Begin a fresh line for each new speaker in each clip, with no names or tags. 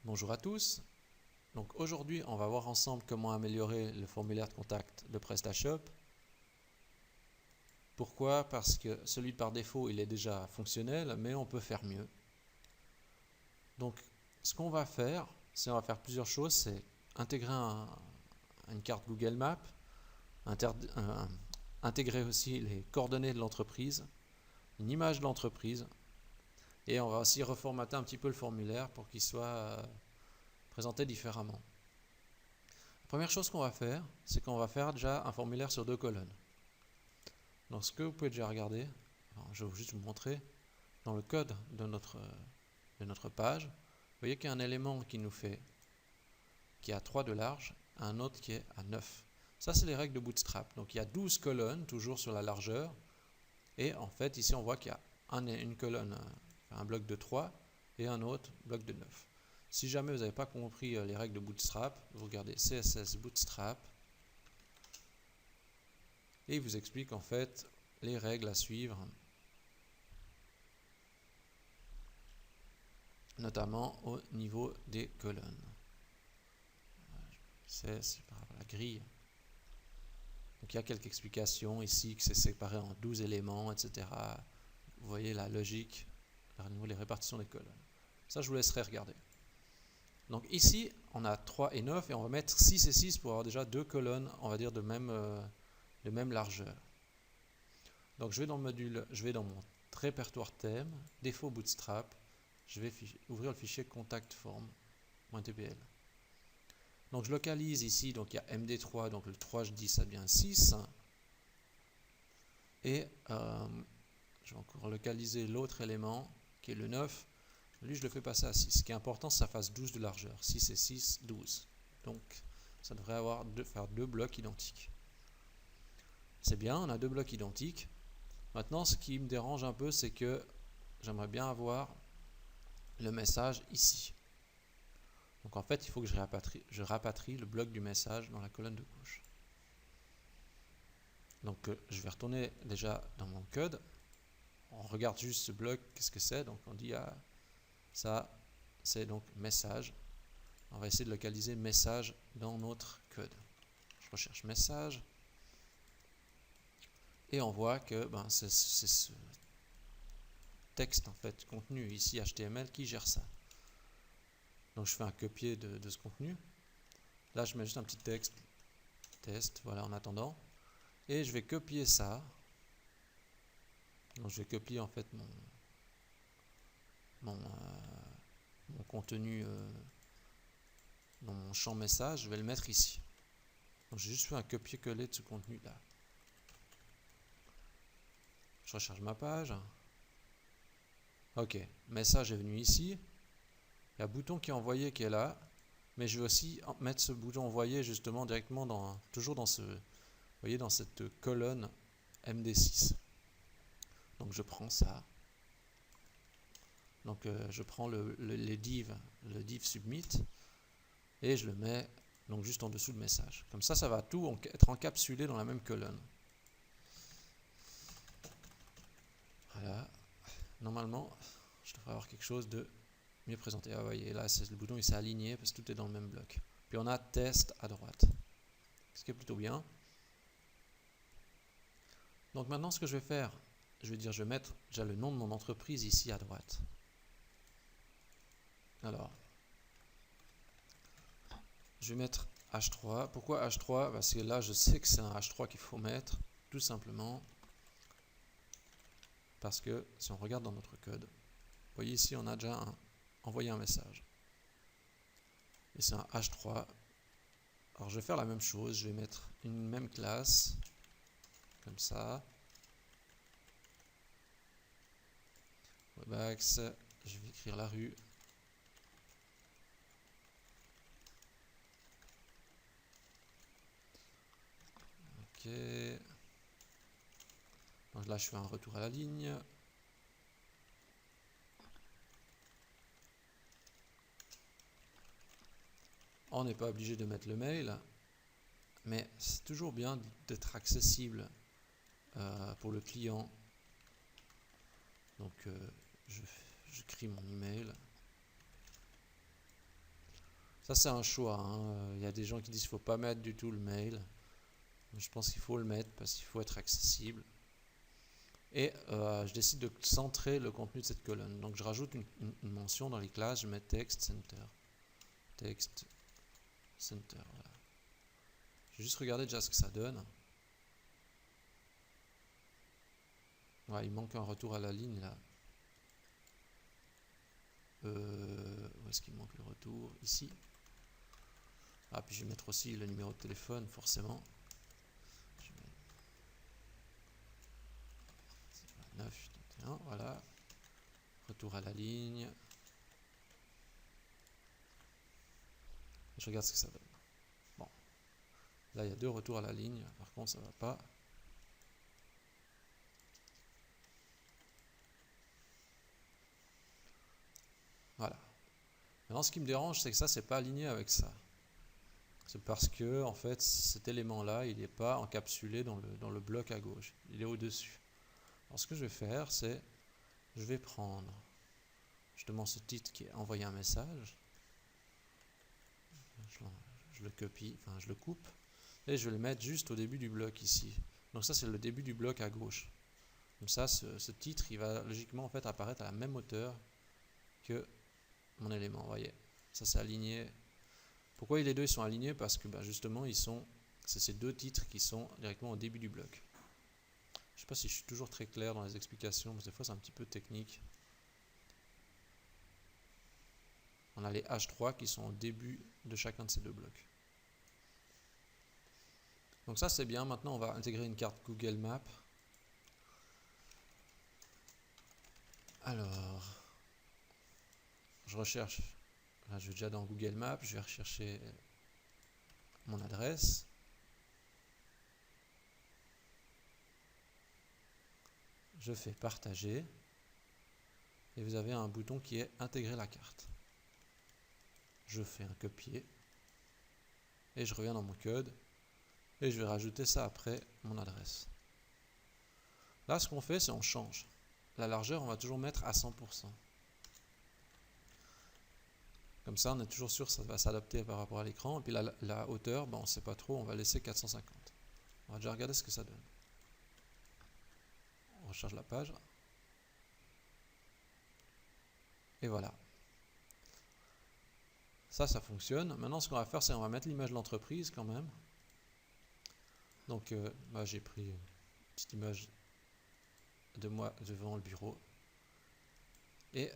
Bonjour à tous. Donc aujourd'hui, on va voir ensemble comment améliorer le formulaire de contact de PrestaShop. Pourquoi? Parce que celui par défaut, il est déjà fonctionnel, mais on peut faire mieux. Donc ce qu'on va faire, c'est on va faire plusieurs choses, c'est intégrer une carte Google Maps, intégrer aussi les coordonnées de l'entreprise, une image de l'entreprise, et on va aussi reformater un petit peu le formulaire pour qu'il soit présenté différemment. La première chose qu'on va faire, c'est qu'on va faire déjà un formulaire sur 2 colonnes. Donc ce que vous pouvez déjà regarder, alors je vais juste vous montrer, dans le code de notre page, vous voyez qu'il y a un élément qui est à 3 de large, un autre qui est à 9. Ça, c'est les règles de Bootstrap. Donc il y a 12 colonnes, toujours sur la largeur, et en fait, ici, on voit qu'il y a une colonne, un bloc de 3, et un autre bloc de 9. Si jamais vous n'avez pas compris les règles de Bootstrap, vous regardez CSS Bootstrap, et il vous explique en fait les règles à suivre, notamment au niveau des colonnes. C'est par la grille. Donc il y a quelques explications ici, que c'est séparé en 12 éléments, etc. Vous voyez la logique au niveau des répartitions des colonnes. Ça, je vous laisserai regarder. Donc ici, on a 3 et 9, et on va mettre 6 et 6 pour avoir déjà 2 colonnes, on va dire, de même largeur. Donc je vais dans le module, je vais dans mon répertoire thème, défaut Bootstrap, je vais ouvrir le fichier contact form.tpl. Donc je localise ici, donc il y a MD3, donc le 3 je dis ça devient 6. Et je vais encore localiser l'autre élément qui est le 9. Lui je le fais passer à 6. Ce qui est important, c'est que ça fasse 12 de largeur. 6 et 6, 12. Donc ça devrait faire 2 blocs identiques. C'est bien, on a 2 blocs identiques. Maintenant, ce qui me dérange un peu, c'est que j'aimerais bien avoir le message ici. Donc en fait, il faut que je rapatrie le bloc du message dans la colonne de gauche. Donc je vais retourner déjà dans mon code. On regarde juste ce bloc, qu'est-ce que c'est. Donc on dit ça, c'est donc message. On va essayer de localiser message dans notre code. Je recherche message. Et on voit que c'est ce texte en fait, contenu ici HTML qui gère ça. Donc je fais un copier de ce contenu. Là je mets juste un petit texte, test, voilà, en attendant. Et je vais copier ça. Donc je vais copier en fait mon contenu dans mon champ message, je vais le mettre ici. Donc j'ai juste fait un copier-coller de ce contenu là. Je recharge ma page. Ok, message est venu ici. Il y a un bouton qui est envoyé qui est là. Mais je vais aussi mettre ce bouton envoyé justement directement toujours dans dans cette colonne MD6. Donc je prends ça. Donc je prends le div submit et je le mets donc juste en dessous le message. Comme ça, ça va tout être encapsulé dans la même colonne. Voilà. Normalement, je devrais avoir quelque chose de mieux présenté. Ah, vous voyez, là, le bouton il s'est aligné parce que tout est dans le même bloc. Puis on a test à droite. Ce qui est plutôt bien. Donc maintenant, ce que je vais faire, je vais mettre déjà le nom de mon entreprise ici à droite. Alors, je vais mettre H3. Pourquoi H3? Parce que là, je sais que c'est un H3 qu'il faut mettre, tout simplement. Parce que si on regarde dans notre code, vous voyez ici, on a déjà envoyé un message. Et c'est un H3. Alors, je vais faire la même chose. Je vais mettre une même classe, comme ça. Webax, je vais écrire la rue. Ok. Donc là, je fais un retour à la ligne. On n'est pas obligé de mettre le mail, mais c'est toujours bien d'être accessible pour le client. Donc, je crée mon email. Ça c'est un choix, hein. Il y a des gens qui disent qu'il ne faut pas mettre du tout le mail. Je pense qu'il faut le mettre parce qu'il faut être accessible. Et je décide de centrer le contenu de cette colonne. Donc je rajoute une mention dans les classes, je mets text center. Text center. Voilà. Je vais juste regarder déjà ce que ça donne. Ouais, il manque un retour à la ligne là. Où est-ce qu'il manque le retour? Ici. Ah, puis je vais mettre aussi le numéro de téléphone, forcément. Je vais mettre 981, voilà. Retour à la ligne. Je regarde ce que ça donne. Bon. Là, il y a 2 retours à la ligne. Par contre, ça ne va pas. Voilà. Maintenant, ce qui me dérange, c'est que ça, c'est pas aligné avec ça. C'est parce que, en fait, cet élément-là, il n'est pas encapsulé dans le bloc à gauche. Il est au-dessus. Alors, ce que je vais faire, c'est, je vais prendre justement ce titre qui est envoyé un message. Je le copie, enfin, je le coupe. Et je vais le mettre juste au début du bloc ici. Donc ça, c'est le début du bloc à gauche. Comme ça, ce titre, il va logiquement en fait apparaître à la même hauteur que mon élément. Vous voyez, ça c'est aligné. Pourquoi les deux ils sont alignés? Parce que justement, c'est ces 2 titres qui sont directement au début du bloc. Je ne sais pas si je suis toujours très clair dans les explications, mais des fois c'est un petit peu technique. On a les H3 qui sont au début de chacun de ces 2 blocs. Donc ça c'est bien. Maintenant on va intégrer une carte Google Maps. Alors, je recherche. Là, je vais déjà dans Google Maps. Je vais rechercher mon adresse. Je fais partager. Et vous avez un bouton qui est intégrer la carte. Je fais un copier. Et je reviens dans mon code. Et je vais rajouter ça après mon adresse. Là, ce qu'on fait, c'est on change. La largeur, on va toujours mettre à 100%. Comme ça, on est toujours sûr que ça va s'adapter par rapport à l'écran. Et puis la hauteur, on ne sait pas trop, on va laisser 450. On va déjà regarder ce que ça donne. On recharge la page. Et voilà. Ça fonctionne. Maintenant, ce qu'on va faire, c'est on va mettre l'image de l'entreprise quand même. Donc, j'ai pris une petite image de moi devant le bureau. Et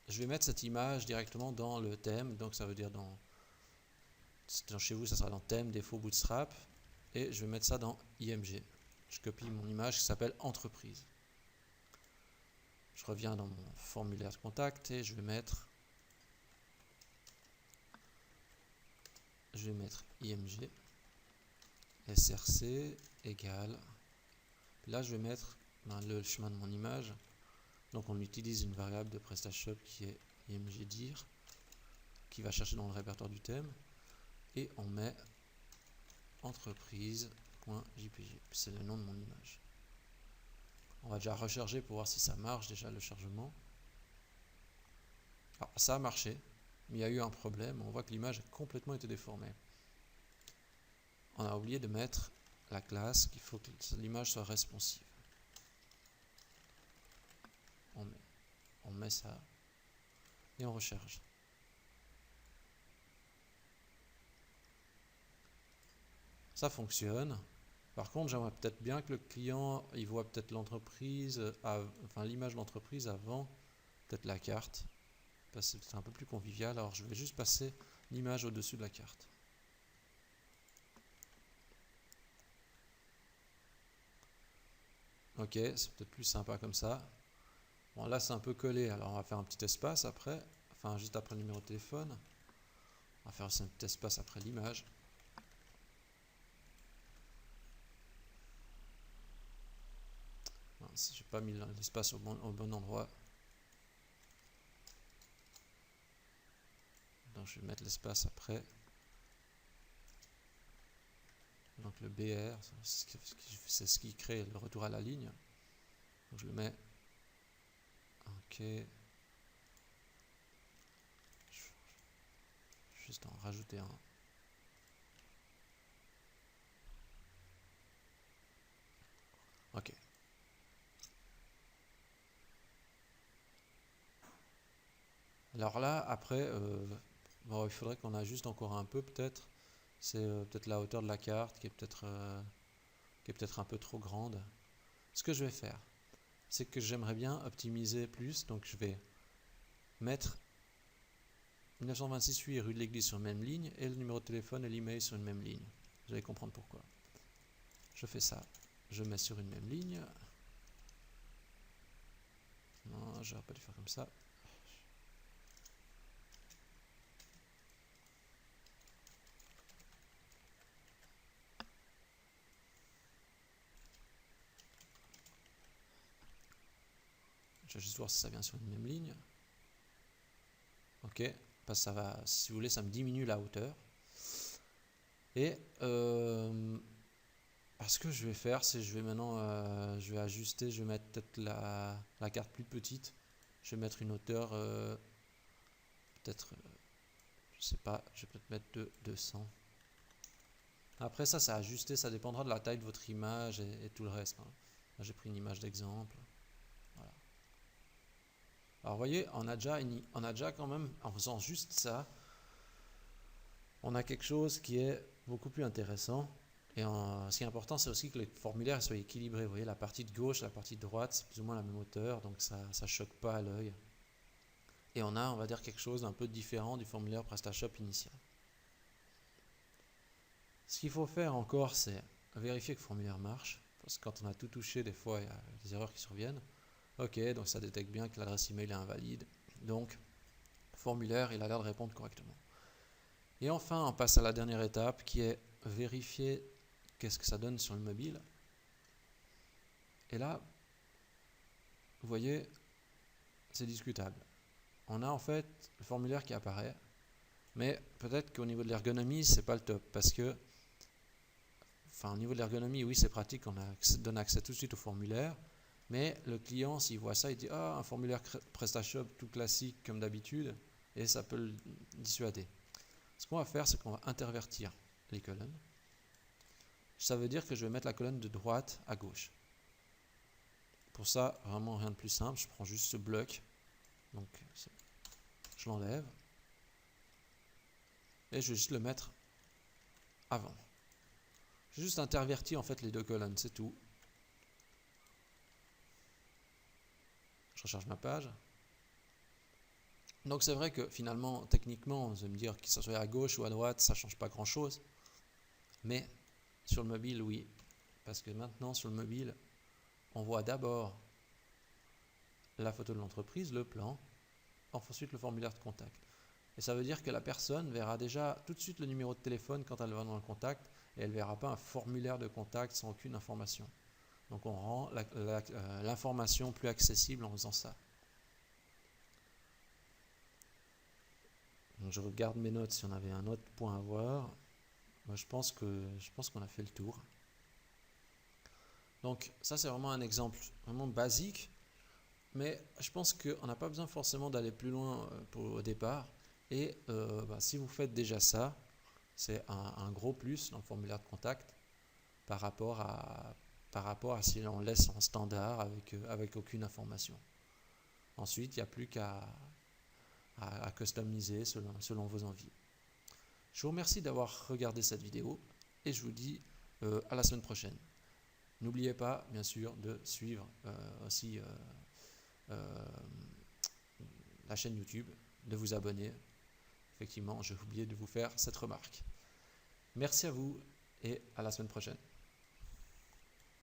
je vais mettre cette image directement dans le thème. Donc, ça veut dire chez vous, ça sera dans thème, défaut, bootstrap. Et je vais mettre ça dans IMG. Je copie mon image qui s'appelle entreprise. Je reviens dans mon formulaire de contact et je vais mettre IMG src égale. Puis là, je vais mettre dans le chemin de mon image. Donc, on utilise une variable de PrestaShop qui est imgdir, qui va chercher dans le répertoire du thème. Et on met entreprise.jpg. C'est le nom de mon image. On va déjà recharger pour voir si ça marche déjà le chargement. Alors, ça a marché, mais il y a eu un problème. On voit que l'image a complètement été déformée. On a oublié de mettre la classe qu'il faut que l'image soit responsive. On met ça et on recharge. Ça fonctionne. Par contre, j'aimerais peut-être bien que le client il voit peut-être l'entreprise, enfin l'image de l'entreprise avant peut-être la carte. Parce que c'est un peu plus convivial. Alors je vais juste passer l'image au-dessus de la carte. Ok, c'est peut-être plus sympa comme ça. Bon, là c'est un peu collé, alors on va faire un petit espace après, enfin juste après le numéro de téléphone. On va faire aussi un petit espace après l'image. Si j'ai pas mis l'espace au bon endroit. Donc je vais mettre l'espace après. Donc le BR, c'est ce qui crée le retour à la ligne. Donc je le mets. Ok. juste en rajouter un. Ok. Alors là, après, bon, il faudrait qu'on ajuste encore un peu peut-être. C'est peut-être la hauteur de la carte qui est peut-être un peu trop grande. Ce que je vais faire, c'est que j'aimerais bien optimiser plus, donc je vais mettre 1926 rue de l'Église sur une même ligne et le numéro de téléphone et l'email sur une même ligne. Vous allez comprendre pourquoi. Je fais ça, je mets sur une même ligne. Non, j'aurais pas dû faire comme ça. Je vais juste voir si ça vient sur une même ligne. Ok, parce que ça va, si vous voulez, ça me diminue la hauteur. Et ce que je vais faire, c'est je vais maintenant, je vais ajuster, je vais mettre peut-être la carte plus petite. Je vais mettre une hauteur, peut-être, je sais pas, je vais peut-être mettre 200. Après ça, c'est ajusté, ça dépendra de la taille de votre image et tout le reste. Hein. Là, j'ai pris une image d'exemple. Voilà. Alors, vous voyez, on a déjà quand même, en faisant juste ça, on a quelque chose qui est beaucoup plus intéressant. Et ce qui est important, c'est aussi que les formulaires soient équilibrés. Vous voyez, la partie de gauche, la partie de droite, c'est plus ou moins la même hauteur, donc ça ne choque pas à l'œil. Et on va dire, quelque chose d'un peu différent du formulaire PrestaShop initial. Ce qu'il faut faire encore, c'est vérifier que le formulaire marche. Parce que quand on a tout touché, des fois, il y a des erreurs qui surviennent. Ok, donc ça détecte bien que l'adresse email est invalide. Donc, le formulaire, il a l'air de répondre correctement. Et enfin, on passe à la dernière étape qui est vérifier qu'est-ce que ça donne sur le mobile. Et là, vous voyez, c'est discutable. On a en fait le formulaire qui apparaît, mais peut-être qu'au niveau de l'ergonomie, c'est pas le top. Parce que, au niveau de l'ergonomie, oui, c'est pratique, on donne accès tout de suite au formulaire. Mais le client, s'il voit ça, il dit « Ah, un formulaire PrestaShop tout classique comme d'habitude », et ça peut le dissuader. Ce qu'on va faire, c'est qu'on va intervertir les colonnes. Ça veut dire que je vais mettre la colonne de droite à gauche. Pour ça, vraiment rien de plus simple, je prends juste ce bloc, donc je l'enlève, et je vais juste le mettre avant. J'ai juste interverti en fait les deux colonnes, c'est tout. Je recharge ma page. Donc c'est vrai que finalement, techniquement, vous allez me dire que ça soit à gauche ou à droite, ça ne change pas grand chose. Mais sur le mobile, oui. Parce que maintenant, sur le mobile, on voit d'abord la photo de l'entreprise, le plan, ensuite le formulaire de contact. Et ça veut dire que la personne verra déjà tout de suite le numéro de téléphone quand elle va dans le contact et elle ne verra pas un formulaire de contact sans aucune information. Donc on rend l'information plus accessible en faisant ça. Donc je regarde mes notes si on avait un autre point à voir. Moi, je pense qu'on a fait le tour. Donc ça c'est vraiment un exemple vraiment basique, mais je pense qu'on n'a pas besoin forcément d'aller plus loin au départ. Et si vous faites déjà ça, c'est un gros plus dans le formulaire de contact par rapport à si on laisse en standard avec aucune information. Ensuite, il n'y a plus qu'à customiser selon vos envies. Je vous remercie d'avoir regardé cette vidéo et je vous dis à la semaine prochaine. N'oubliez pas, bien sûr, de suivre aussi la chaîne YouTube, de vous abonner. Effectivement, j'ai oublié de vous faire cette remarque. Merci à vous et à la semaine prochaine.